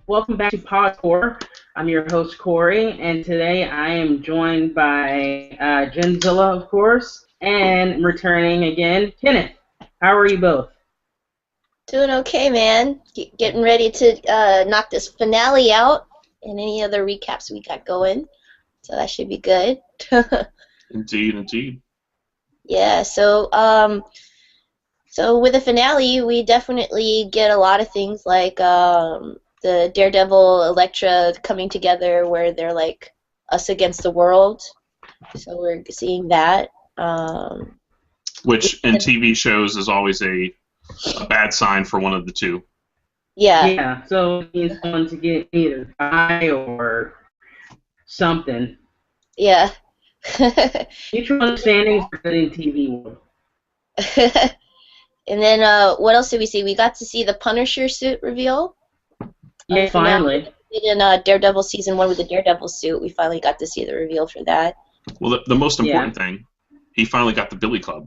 welcome back to PodKore. I'm your host, Corey, and today I am joined by Ginzilla, of course, and returning again, Kenneth. How are you both? Doing okay, man. Getting ready to knock this finale out and any other recaps we got going. So that should be good. Indeed, indeed. Yeah, so with the finale, we definitely get a lot of things like the Daredevil, Elektra coming together where they're like us against the world. So we're seeing that. Which in TV shows is always a bad sign for one of the two. Yeah. Yeah, so he's going to get either die or something. Yeah. Mutual understanding is good in TV world. And then what else did we see? We got to see the Punisher suit reveal. Yeah, finally. In Daredevil season 1 with the Daredevil suit, we finally got to see the reveal for that. Well, the most important thing, he finally got the Billy Club.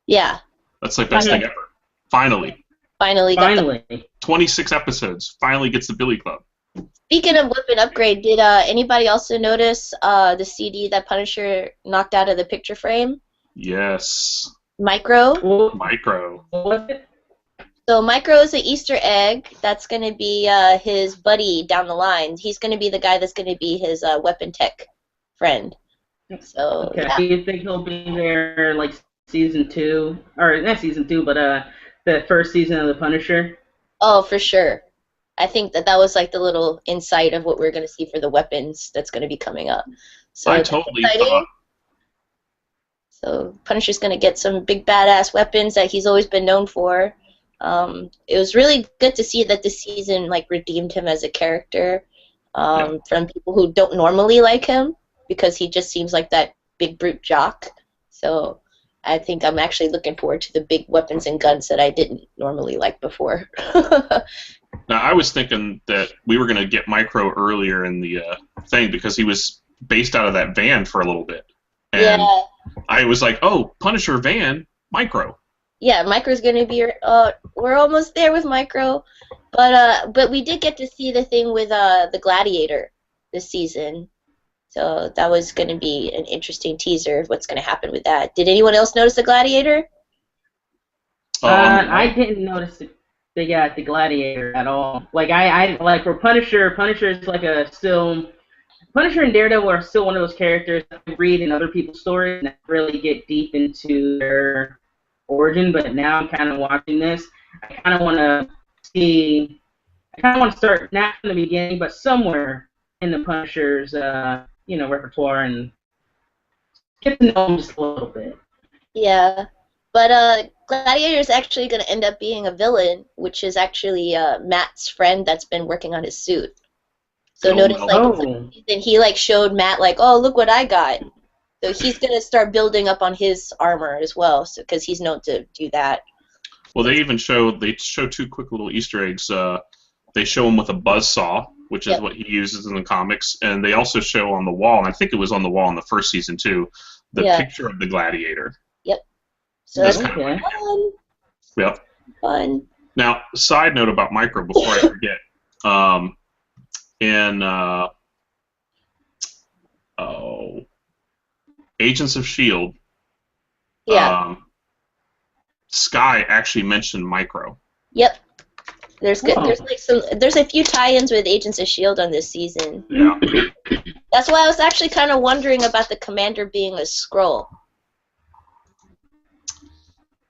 Yeah. That's like best thing ever. Finally. Finally. 26 episodes. Finally gets the Billy Club. Speaking of weapon upgrade, did anybody also notice the CD that Punisher knocked out of the picture frame? Yes. Micro. Micro. What was it? So Micro is an Easter egg. That's going to be his buddy down the line. He's going to be the guy that's going to be his weapon tech friend. So, okay. Yeah. Do you think he'll be there like season 2, or not season 2, but the first season of the Punisher? Oh, for sure. I think that was like the little insight of what we're going to see for the weapons that's going to be coming up. So I totally thought. So Punisher's going to get some big badass weapons that he's always been known for. It was really good to see that this season like redeemed him as a character from people who don't normally like him, because he just seems like that big brute jock. So I think I'm actually looking forward to the big weapons and guns that I didn't normally like before. Now, I was thinking that we were going to get Micro earlier in the thing because he was based out of that van for a little bit. And I was like, oh, Punisher van, Micro. Yeah, Micro's going to be... we're almost there with Micro. But we did get to see the thing with the Gladiator this season. So that was going to be an interesting teaser of what's going to happen with that. Did anyone else notice the Gladiator? I didn't notice the Gladiator at all. Like I like for Punisher is like Punisher and Daredevil are still one of those characters that I read in other people's stories and really get deep into their origin. But now I'm kind of watching this. I kind of want to start not from the beginning, but somewhere in the Punisher's repertoire and get to know him just a little bit. Yeah. But Gladiator is actually going to end up being a villain, which is actually Matt's friend that's been working on his suit. So notice, he like showed Matt like, oh, look what I got. So he's going to start building up on his armor as well, because he's known to do that. Well, they show 2 quick little Easter eggs. They show him with a buzzsaw, which is what he uses in the comics, and they also show on the wall, and I think it was on the wall in the first season too, the picture of the Gladiator. Yep. So that's kind of fun. Yep. Fun. Now, side note about Micro before I forget. In Agents of S.H.I.E.L.D., Sky actually mentioned Micro. Yep. There's a few tie-ins with Agents of S.H.I.E.L.D. on this season. Yeah. That's why I was actually kind of wondering about the Commander being a Skrull.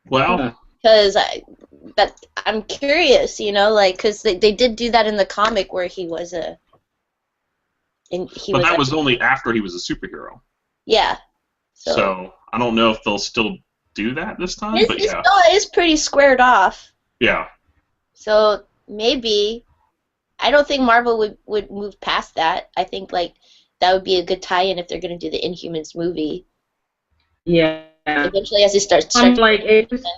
Well, because I'm curious, because they did do that in the comic where he was a. But that was only after he was a superhero. Yeah. So I don't know if they'll still do that this time. But it is pretty squared off. Yeah. So maybe, I don't think Marvel would move past that. I think like that would be a good tie-in if they're going to do the Inhumans movie. Yeah. Eventually, as they start like Agents of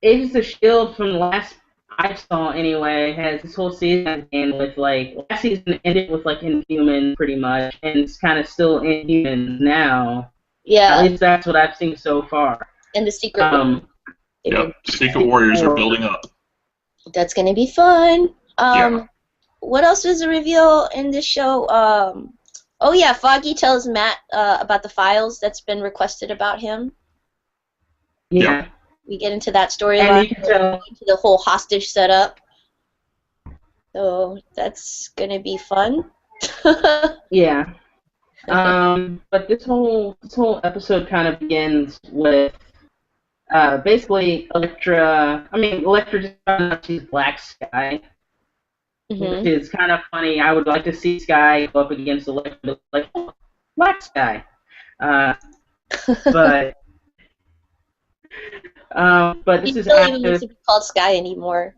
S.H.I.E.L.D. from the last I saw anyway has this whole season and with like last season ended with like Inhumans pretty much, and it's kind of still Inhumans now. Yeah. At least that's what I've seen so far. And the Secret. Secret Warriors are building up. That's gonna be fun. Yeah. what else was a reveal in this show? Oh yeah, Foggy tells Matt about the files that's been requested about him. Yeah. We get into that And storyline, you can tell. into the whole hostage setup. So that's gonna be fun. Yeah. But this whole episode kind of begins with basically Elektra. I mean, Elektra just found out she's Black Sky, which Mhm. is kind of funny. I would like to see Sky go up against Elektra, like, oh, Black Sky. But but this He is don't even need after. to be called Sky anymore.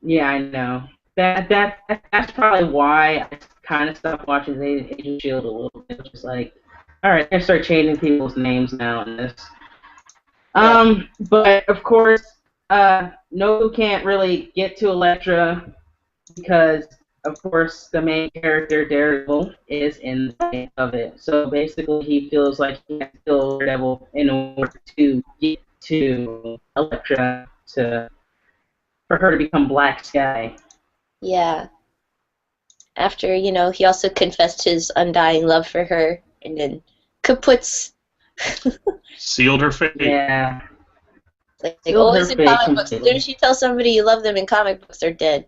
Yeah, I know. That's probably why I kind of stopped watching Agent of Shield a little bit. Just like, all right, I start changing people's names now in this. Yeah. But of course, Nobu can't really get to Elektra because, of course, the main character Daredevil is in the way of it. So basically, he feels like he has to kill Daredevil in order to get to Elektra for her to become Black Sky. Yeah. After, he also confessed his undying love for her, and then kaputs. Sealed her fate. Yeah. Like Sealed always her in fate comic books, as soon as you tell somebody you love them in comic books, they're dead.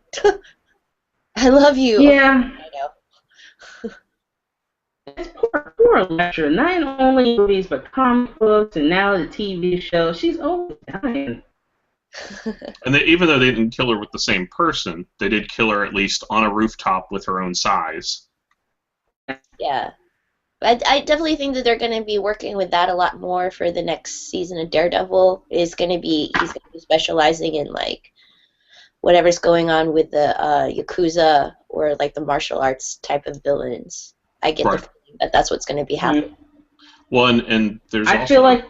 I love you. Yeah. I know. It's poor Elektra. Not only movies, but comic books, and now the TV show. She's always dying. And even though they didn't kill her with the same person, they did kill her at least on a rooftop with her own size. Yeah. I definitely think that they're going to be working with that a lot more for the next season of Daredevil. He's going to be specializing in, like, whatever's going on with the Yakuza or, like, the martial arts type of villains. I get the feeling that that's what's going to be happening. Well, and there's I also... feel like...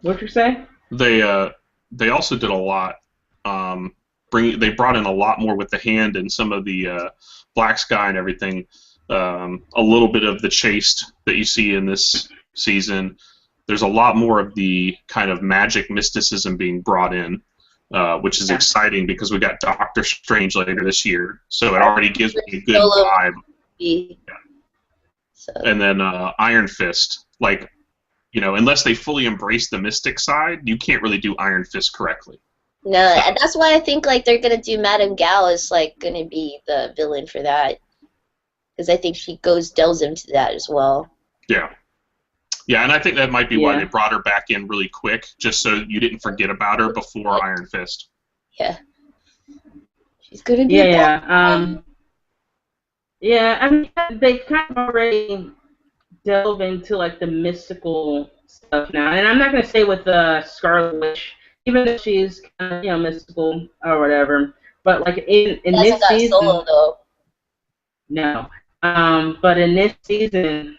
What'd you say? They also did a lot. They brought in a lot more with the hand and some of the Black Sky and everything. A little bit of the Chaste that you see in this season. There's a lot more of the kind of magic mysticism being brought in, which is exciting because we got Doctor Strange later this year, so it already gives me a good vibe. Yeah. So. And then Iron Fist, like, unless they fully embrace the mystic side, you can't really do Iron Fist correctly. No, and that's why I think, like, they're gonna do Madame Gal is, like, gonna be the villain for that, because I think she delves into that as well. Yeah. Yeah, and I think that might be why they brought her back in really quick, just so you didn't forget about her before Iron Fist. Yeah. She's gonna be Yeah, I mean, they kind of already delve into, like, the mystical stuff now. And I'm not going to say with Scarlet Witch, even though she's kind of, mystical or whatever, but, like, in this season... Solo, though. No. But in this season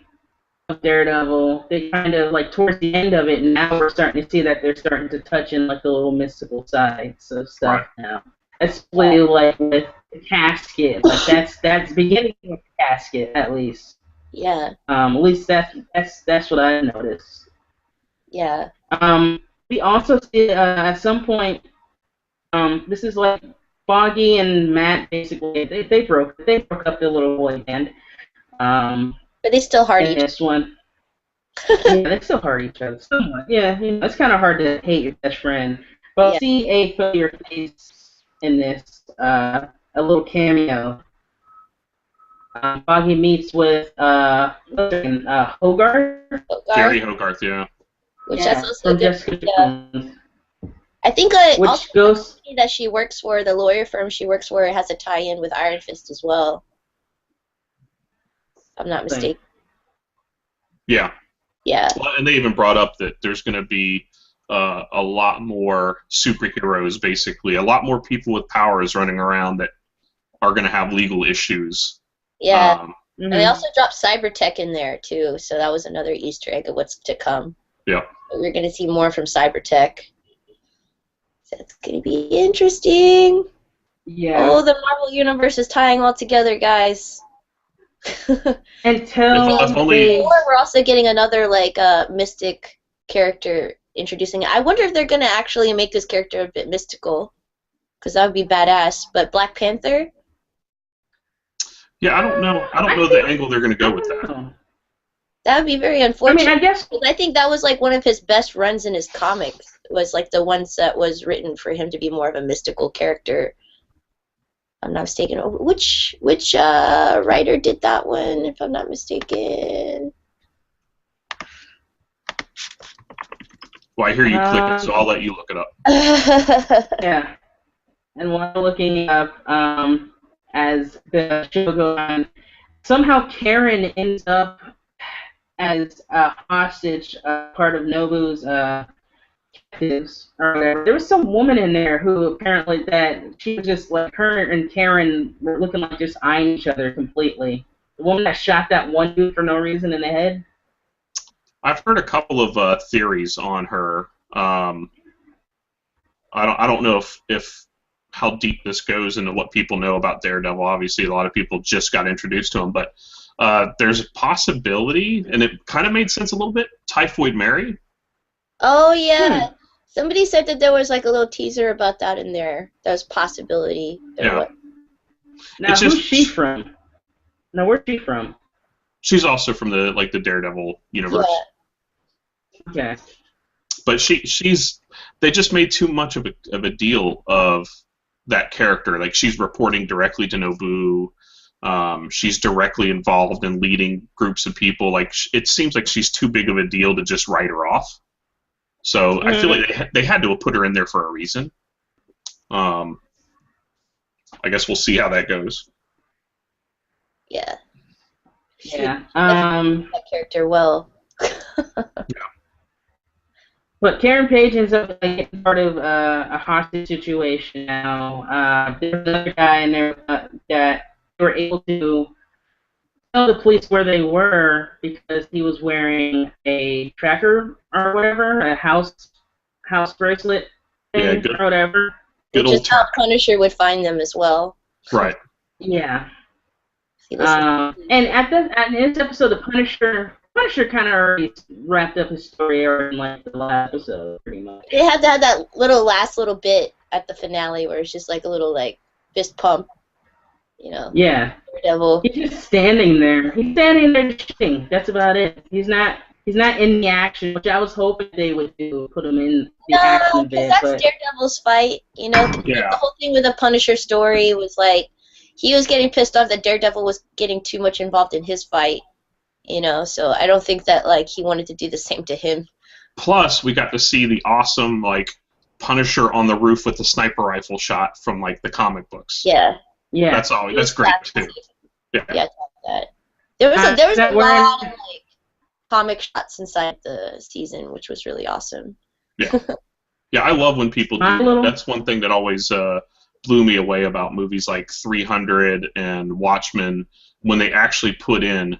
of Daredevil, they kind of, like, towards the end of it, now we're starting to see that they're starting to touch in, like, the little mystical sides of stuff now. Especially, like, with the Casket. Like, that's beginning with the Casket, at least. Yeah. At least that's what I noticed. Yeah. We also see at some point, this is like Foggy and Matt basically they broke up their little boy band. But they still heart each other. This one. Yeah, they still heart each other somewhat. Yeah, it's kind of hard to hate your best friend. But see a familiar face in this, a little cameo. Foggy meets with Hogarth. Jerry Hogarth, yeah. Which that's also from Jessica Jones. I think which also goes the company that she works for, the lawyer firm she works for, has a tie-in with Iron Fist as well. If I'm not mistaken. Yeah. Yeah. Well, and they even brought up that there's going to be a lot more superheroes, basically. A lot more people with powers running around that are going to have legal issues. Yeah. And they also dropped Cybertech in there, too, so that was another Easter egg of what's to come. Yeah. But we're going to see more from Cybertech. So it's going to be interesting. Yeah. Oh, the Marvel Universe is tying all together, guys. Until we're also getting another, like, mystic character introducing it. I wonder if they're going to actually make this character a bit mystical. because that would be badass. But Black Panther? Yeah, I don't know. I don't know the angle they're going to go with that. That would be very unfortunate. I mean, I guess I think that was like one of his best runs in his comics. Was like the ones that was written for him to be more of a mystical character. I'm not mistaken. Which writer did that one? If I'm not mistaken. Well, I hear you clicking, so I'll let you look it up. Yeah. And while looking up, as the show goes on, somehow Karen ends up as a hostage, part of Nobu's captives or whatever. There was some woman in there who apparently that she was just like her and Karen were looking like just eyeing each other completely. The woman that shot that one dude for no reason in the head. I've heard a couple of theories on her. I don't know if how deep this goes into what people know about Daredevil. Obviously, a lot of people just got introduced to him, but there's a possibility, and it kind of made sense a little bit. Typhoid Mary. Oh yeah, somebody said that there was like a little teaser about that in there. That was possibility. Yeah. Now who's she from? Now where's she from? She's also from the Daredevil universe. Yeah. Okay. But she's they just made too much of a deal of that character. Like she's reporting directly to Nobu. She's directly involved in leading groups of people. Like it seems like she's too big of a deal to just write her off. So I feel like they had to have put her in there for a reason. I guess we'll see how that goes. Yeah. Yeah. That character well. Yeah. But Karen Page ends up getting part of a hostage situation now. There's another guy in there that they were able to tell the police where they were because he was wearing a tracker or whatever, a house bracelet thing or whatever. Good Just how Punisher would find them as well. Right. Yeah. And at this episode, the Punisher kind of already wrapped up his story in like the last episode, pretty much. They had to have that last little bit at the finale where it's just like a little like fist pump, you know. Yeah. Daredevil. He's just standing there. He's standing there shooting. That's about it. He's not in the action, which I was hoping they would do, put him in the action bit. That's Daredevil's fight, you know. Yeah. The whole thing with the Punisher story was like he was getting pissed off that Daredevil was getting too much involved in his fight. You know, so I don't think that like he wanted to do the same to him. Plus, we got to see the awesome like Punisher on the roof with the sniper rifle shot from like the comic books. Yeah. That's great too. Yeah. That. There was a lot of like comic shots inside the season, which was really awesome. Yeah. Yeah, I love when people do. That's one thing that always blew me away about movies like 300 and Watchmen, when they actually put in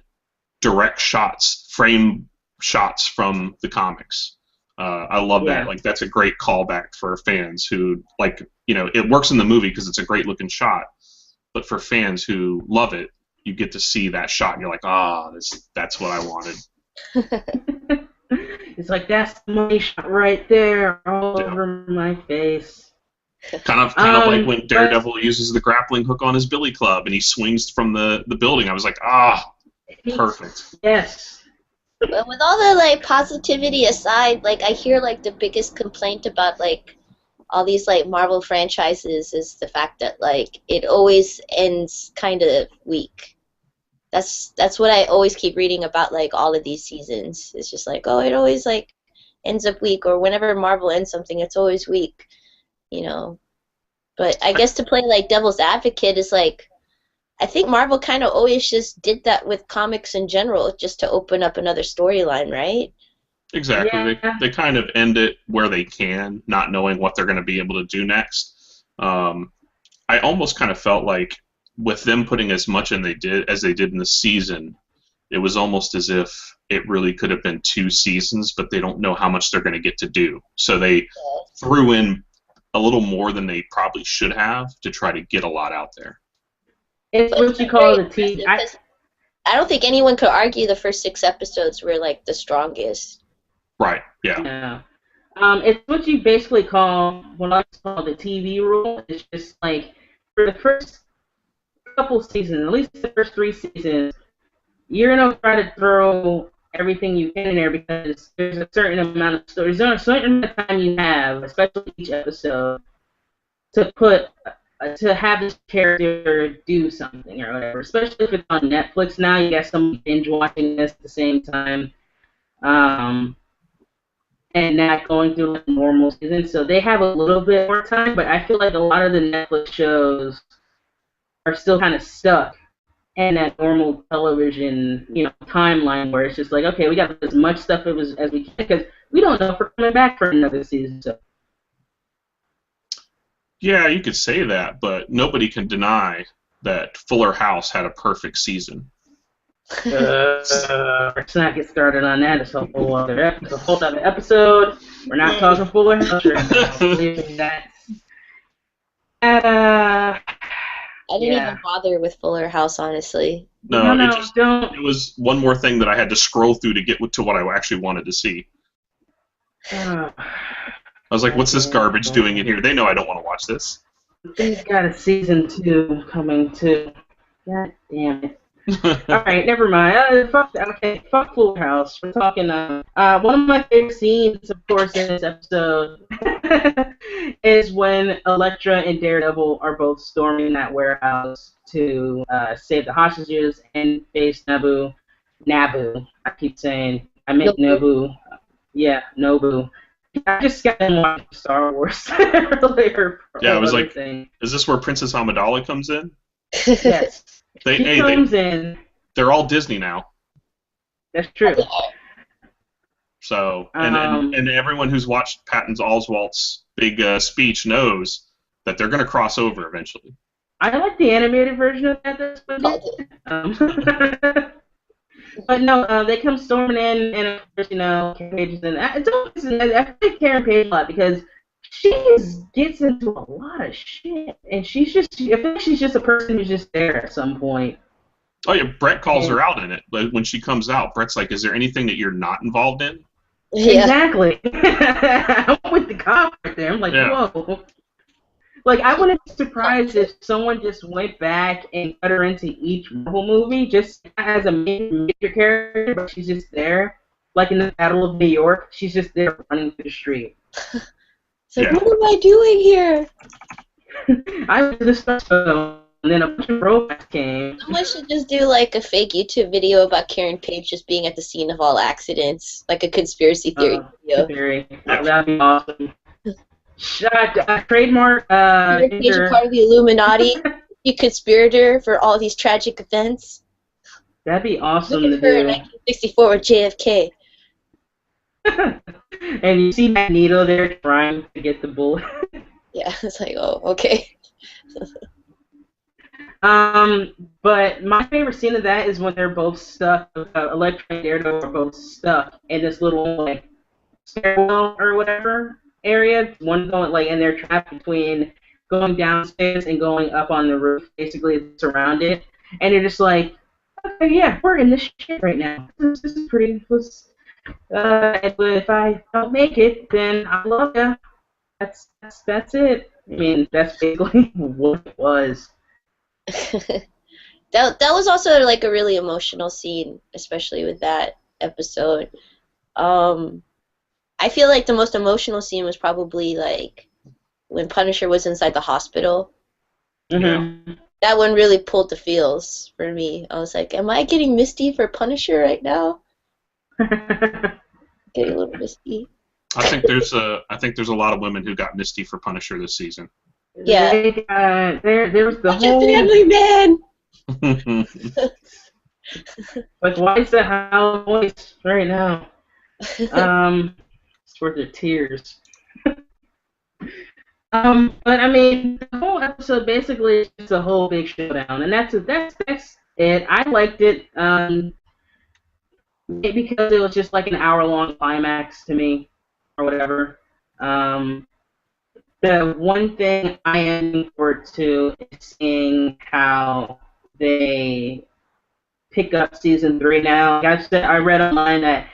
direct shots, frame shots from the comics. I love that. Like that's a great callback for fans who like, you know, it works in the movie because it's a great looking shot, but for fans who love it, you get to see that shot and you're like, that's what I wanted. It's like that's the money shot right there, all over my face. Kind of like when Daredevil uses the grappling hook on his billy club and he swings from the building. I was like, perfect. Yes. But with all the like positivity aside, like I hear like the biggest complaint about like all these like Marvel franchises is the fact that like it always ends kind of weak. That's what I always keep reading about like all of these seasons. It's just like, it always like ends up weak, or whenever Marvel ends something, it's always weak, you know. But I guess to play like devil's advocate is like, I think Marvel kind of always just did that with comics in general, just to open up another storyline, right? Exactly. Yeah. They kind of end it where they can, not knowing what they're going to be able to do next. I almost kind of felt like with them putting as much in as they did in the season, it was almost as if it really could have been 2 seasons, but they don't know how much they're going to get to do. So they threw in a little more than they probably should have to try to get a lot out there. It's what you call the team. I don't think anyone could argue the first 6 episodes were like the strongest. Right. Yeah. No. It's what you basically call what I call the TV rule. It's just like for the first couple seasons, at least the first 3 seasons, you're gonna try to throw everything you can in there because there's a certain amount of stories. There's a certain amount of time you have, especially each episode, to put to have this character do something or whatever. Especially if it's on Netflix now, you got someone binge watching this at the same time, and not going through like normal season. So they have a little bit more time, but I feel like a lot of the Netflix shows are still kind of stuck in that normal television, timeline where it's just like, okay, we got as much stuff as we can because we don't know if we're coming back for another season. So. Yeah, you could say that, but nobody can deny that Fuller House had a perfect season. Let's not get started on that. It's a whole other episode. We're not talking Fuller House right now. Believe that. I didn't even bother with Fuller House, honestly. No, don't. It was one more thing that I had to scroll through to get to what I actually wanted to see. I was like, what's this garbage doing in here? They know I don't want to watch this. They've got a season 2 coming too. God damn it. Alright, never mind. Fuck Full House. We're talking, one of my favorite scenes, of course, in this episode is when Elektra and Daredevil are both storming that warehouse to save the hostages and face Nabu. I keep saying, I meant Nobu. Yeah, Nobu. I just got them watching Star Wars earlier. Yeah, I was like, is this where Princess Amidala comes in? Yes. She comes in. They're all Disney now. That's true. So, and everyone who's watched Patton Oswalt's big speech knows that they're going to cross over eventually. I like the animated version of that. But no, they come storming in, and of course, Karen Page is in. I like Karen Page a lot because she gets into a lot of shit, and I feel like she's just a person who's just there at some point. Oh yeah, Brett calls her out in it. But when she comes out, Brett's like, "Is there anything that you're not involved in?" Yeah. Exactly. I'm with the cop right there. I'm like, whoa. Like, I wouldn't be surprised if someone just went back and cut her into each Marvel movie just as a major character, but she's just there. Like in the Battle of New York, she's just there running through the street. So what am I doing here? I was this special, and then a bunch of robots came. Someone should just do like a fake YouTube video about Karen Page just being at the scene of all accidents, like a conspiracy theory video. That'd be awesome. Trademark. Karen Page is part of the Illuminati, a conspirator for all these tragic events. That'd be awesome Look to at her do. in 1964 with JFK. And you see Magneto there trying to get the bullet. Yeah, it's like, oh, okay. But my favorite scene of that is when they're both stuck. Elektra and Daredevil are both stuck in this little stairwell or whatever area. One going and they're trapped between going downstairs and going up on the roof. Basically, it's surrounded, and they're just like, okay, yeah, we're in this shit right now. This is pretty. If I don't make it, then I love ya. That's it. I mean, that's basically what it was. that was also like a really emotional scene, especially with that episode. I feel like the most emotional scene was probably like when Punisher was inside the hospital. Mm-hmm. That one really pulled the feels for me. I was like, am I getting misty for Punisher right now? Getting a little misty. I think there's a lot of women who got misty for Punisher this season. Yeah. There was the whole family man. Like, why is that how voice right now? It's worth their tears. But I mean, the whole episode basically is just a whole big showdown, and that's it. I liked it. Because it was just like an hour-long climax to me, or whatever. The one thing I am looking forward to is seeing how they pick up season 3 now. Like I read online that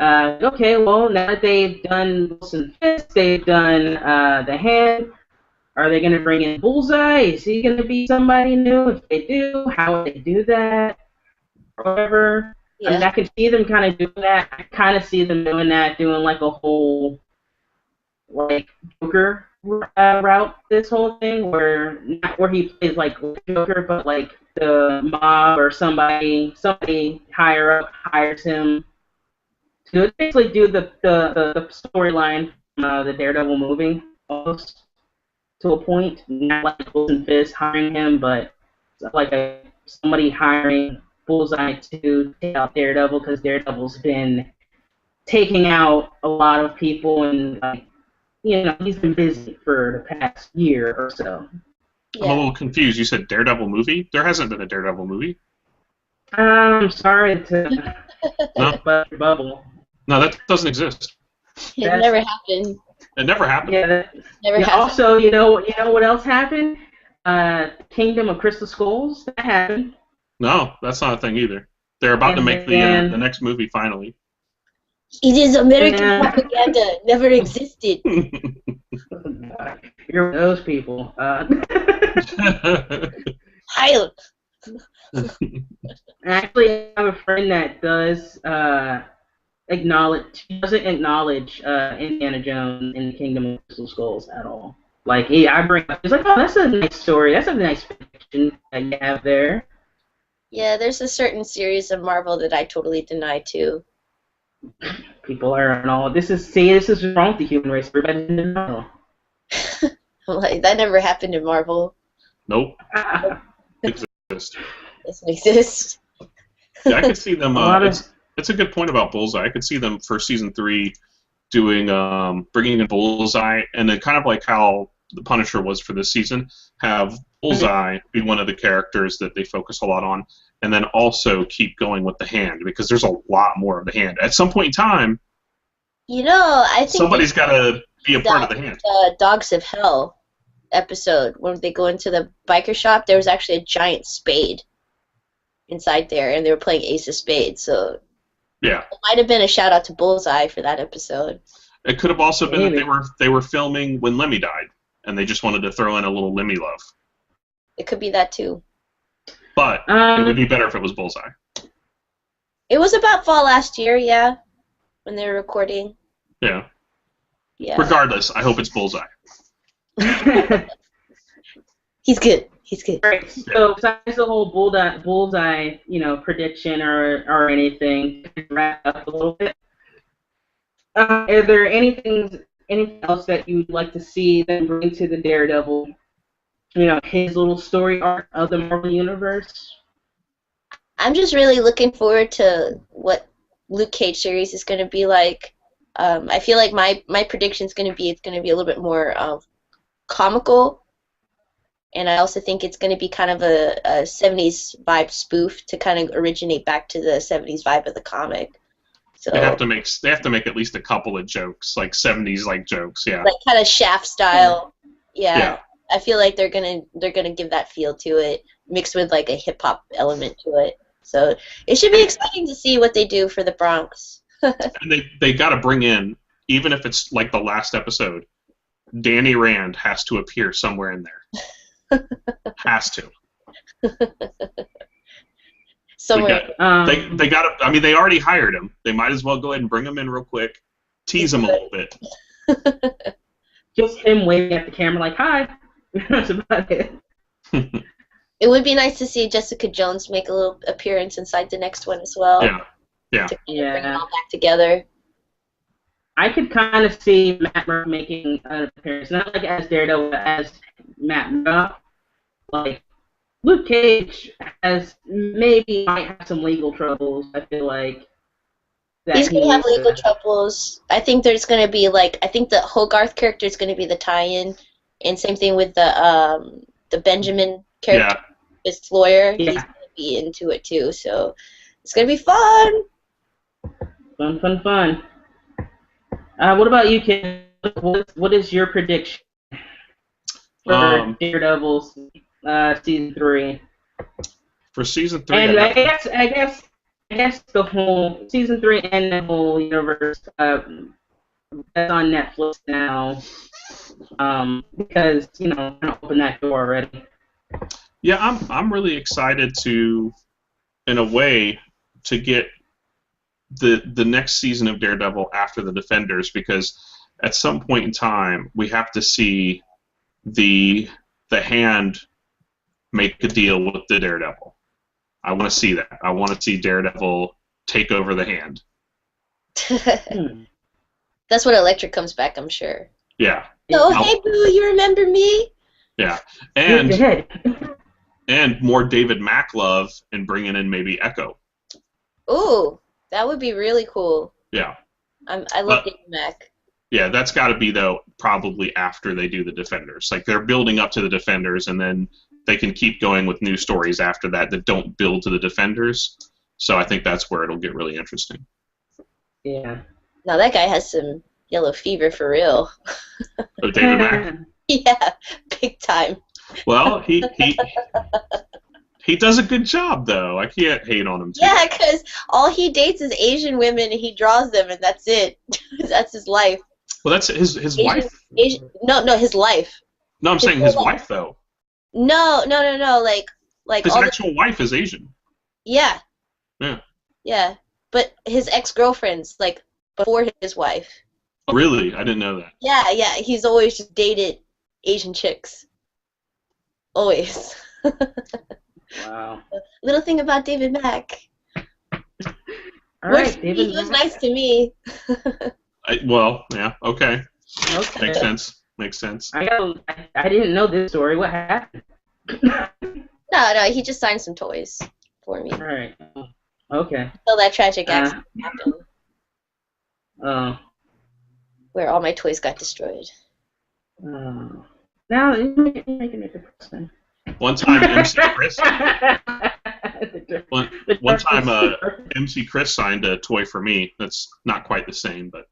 Okay, well, now that they've done Wilson Fisk, they've done the Hand. Are they going to bring in Bullseye? Is he going to be somebody new? If they do, how would they do that? Or whatever. I mean, Yeah. I could see them kind of doing that. I kind of see them doing that, doing like a whole like Joker route. This whole thing, where not where he plays like Joker, but like the mob or somebody higher up hires him to basically do the storyline from the Daredevil movie almost to a point. Not like Wilson Fisk hiring him, but like somebody hiring Bullseye to take out Daredevil because Daredevil's been taking out a lot of people and like he's been busy for the past year or so. I'm a little confused. You said Daredevil movie? There hasn't been a Daredevil movie. I'm sorry to bust your bubble. No, that doesn't exist. It never happened. It never happened. Never happened. Also, you know what else happened? Kingdom of Crystal Skulls. That happened. No, that's not a thing either. They're about to make the next movie finally. It is American propaganda. Never existed. You're one of those people. Actually, I have a friend that doesn't acknowledge Indiana Jones in the Kingdom of Crystal Skulls at all. Like I bring up, he's like, oh, that's a nice story. That's a nice fiction that you have there. Yeah, there's a certain series of Marvel that I totally deny too. People are and all. This is wrong with the human race. Everybody's in denial. Like that never happened in Marvel. Nope. Exist. Doesn't exist. Yeah, I could see them. It's a good point about Bullseye. I could see them for season 3 doing bringing in Bullseye, and then kind of like how the Punisher was for this season, have Bullseye be one of the characters that they focus a lot on, and then also keep going with the Hand, because there's a lot more of the Hand. At some point in time, I think somebody's got to be a part of the Hand. The Dogs of Hell episode, when they go into the biker shop, there was actually a giant spade inside there, and they were playing Ace of Spades, so yeah, it might have been a shout out to Bullseye for that episode. It could have also been that they were filming when Lemmy died, and they just wanted to throw in a little Lemmy love. It could be that too. But it would be better if it was Bullseye. It was about fall last year, yeah, when they were recording. Yeah. Yeah. Regardless, I hope it's Bullseye. He's good. He's good. Right. So besides the whole bullseye, prediction or anything, to wrap up a little bit. Is there anything else that you'd like to see them bring to the Daredevil? His little story arc of the Marvel Universe. I'm just really looking forward to what Luke Cage series is going to be like. I feel like my prediction is going to be it's going to be a little bit more comical, and I also think it's going to be kind of a 70s vibe spoof to kind of originate back to the 70s vibe of the comic. So they have to make at least a couple of jokes, like 70s like jokes, yeah. Like kind of Shaft style. Yeah. I feel like they're gonna give that feel to it, mixed with like a hip hop element to it. So it should be exciting to see what they do for the Bronx. And they got to bring in, even if it's like the last episode, Danny Rand has to appear somewhere in there. Has to. Somewhere. They got to. I mean, they already hired him. They might as well go ahead and bring him in real quick, tease him a little bit. Just him waving at the camera like, "Hi." That's about it. It would be nice to see Jessica Jones make a little appearance inside the next one as well. Yeah. To kind of bring it all back together. I could kind of see Matt Murdock making an appearance, not like as Daredevil, but as Matt Murdock. Like, Luke Cage might have some legal troubles, I feel like. He's going to have legal troubles. I think there's going to be, I think the Hogarth character is going to be the tie-in, and same thing with the Benjamin character, his lawyer. Yeah. He's going to be into it too, so it's going to be fun. Fun. What about you, Ken? What is your prediction for Daredevil's season 3? For season 3, and I guess guess the whole season 3 and the whole universe that's on Netflix now. Because I'm gonna open that door already. Yeah, I'm really excited to, in a way, to get the next season of Daredevil after the Defenders, because at some point in time we have to see the Hand make a deal with the Daredevil. I want to see that. I want to see Daredevil take over the Hand. That's when Electric comes back, I'm sure. Yeah. Oh, hey, Boo, you remember me? Yeah. And more David Mack love and bringing in maybe Echo. Ooh, that would be really cool. Yeah. I love David Mack. Yeah, that's got to be, though, probably after they do the Defenders. Like, they're building up to the Defenders, and then they can keep going with new stories after that don't build to the Defenders. So I think that's where it'll get really interesting. Yeah. Now that guy has some yellow fever for real. Oh, David Mack? Yeah, big time. Well, he does a good job, though. I can't hate on him, too. Yeah, because all he dates is Asian women, and he draws them, and that's it. That's his life. Well, that's his wife. No, his life. No, I'm saying his wife, though. No. Like his actual wife is Asian. Yeah. Yeah. Yeah, but his ex-girlfriends, like, before his wife. Oh, really? I didn't know that. Yeah, he's always just dated Asian chicks. Always. Wow. Little thing about David Mack. All right, David he was nice to me. Well, yeah, okay. Okay. Makes sense. I didn't know this story. What happened? No, he just signed some toys for me. All right. Okay. Until that tragic accident happened. Oh. Where all my toys got destroyed. Now you're making it depressing. One time, MC Chris. one time, MC Chris signed a toy for me. That's not quite the same, but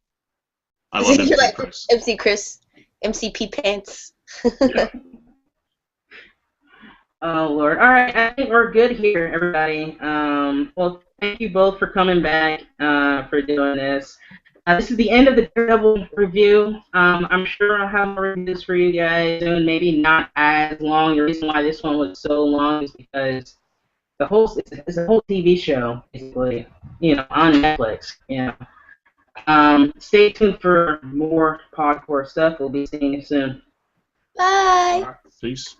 I love MC Chris. MC Chris, MCP pants. Yeah. Oh Lord! All right, I think we're good here, everybody. Well, thank you both for coming back for doing this. This is the end of the Daredevil review. I'm sure I'll have more reviews for you guys soon. Maybe not as long. The reason why this one was so long is because it's a whole TV show, basically, on Netflix. Stay tuned for more PodKore stuff. We'll be seeing you soon. Bye. Peace.